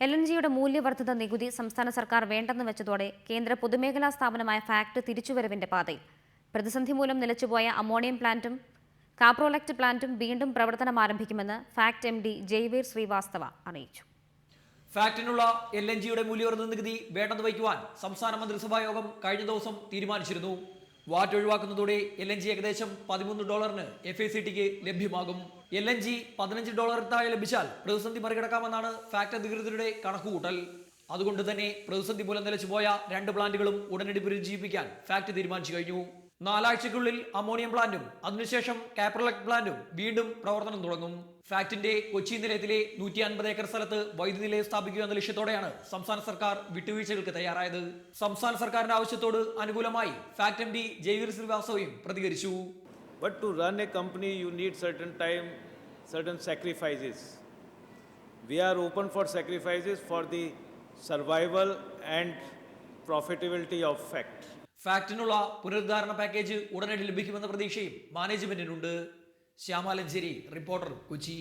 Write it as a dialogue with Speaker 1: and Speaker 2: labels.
Speaker 1: LNGയുടെ മൂല്യവർദ്ധിത നികുതി സംസ്ഥാന സർക്കാർ വേണ്ടെന്ന് വെച്ചതോടെ കേന്ദ്ര പൊതുമേഖലാ സ്ഥാപനമായ ഫാക്ട് തിരിച്ചുവരവിന്റെ പാതയിൽ. പ്രതിസന്ധി മൂലം നിലച്ചുപോയ അമോണിയം പ്ലാന്റും കാപ്രോലക്ട് പ്ലാന്റും വീണ്ടും പ്രവർത്തനം ആരംഭിക്കുമെന്ന് ഫാക്ട് MD ജയ്വീർ ശ്രീവാസ്തവ അറിയിച്ചു.
Speaker 2: ഫാക്ടിനുള്ള LNGയുടെ മൂല്യവർദ്ധിത നികുതി വേണ്ടെന്ന് വയ്ക്കുവാൻ സംസ്ഥാന മന്ത്രിസഭാ യോഗം കഴിഞ്ഞ ദിവസം തീരുമാനിച്ചിരുന്നു. വാറ്റ് ഒഴിവാക്കുന്നതോടെ LNG ഏകദേശം $13 FACTക്ക് ലഭ്യമാകും. LNG $15 താഴെ ലഭിച്ചാൽ പ്രതിസന്ധി മറികടക്കാമെന്നാണ് ഫാക്ട് അധികൃതരുടെ കണക്കുകൂട്ടൽ. അതുകൊണ്ട് തന്നെ പ്രതിസന്ധി മൂലം നിലച്ചുപോയ 2 പ്ലാന്റുകളും ഉടനടി പുനരുജ്ജീവിപ്പിക്കാൻ ഫാക്ട് തീരുമാനിച്ചു കഴിഞ്ഞു. 4 ആഴ്ചയ്ക്കുള്ളിൽ അമോണിയം പ്ലാന്റും അതിനുശേഷം കാപ്രോലക്ട് പ്ലാന്റും വീണ്ടും പ്രവർത്തനം തുടങ്ങും. ഫാക്ടിന്റെ കൊച്ചി നിലയത്തിലെ 150 ഏക്കർ സ്ഥലത്ത് വൈദ്യുതി നിലയം സ്ഥാപിക്കുക എന്ന ലക്ഷ്യത്തോടെയാണ് സംസ്ഥാന സർക്കാർ വിട്ടുവീഴ്ചകൾക്ക് തയ്യാറായത്. സംസ്ഥാന സർക്കാരിന്റെ ആവശ്യത്തോട് അനുകൂലമായി ഫാക്ട് MD ജയ്വീർ ശ്രീവാസ്തവയും പ്രതികരിച്ചു.
Speaker 3: But to run a company, you need certain time, certain sacrifices. We are open for sacrifices for the survival and profitability of FACT.
Speaker 2: ഫാക്ടിനുള്ള പുനരുദ്ധാരണ പാക്കേജ് ഉടനടി ലഭിക്കുമെന്ന പ്രതീക്ഷയും മാനേജ്മെന്റിനുണ്ട്. ശ്യാമാലഞ്ചേരി, റിപ്പോർട്ടർ, കൊച്ചി.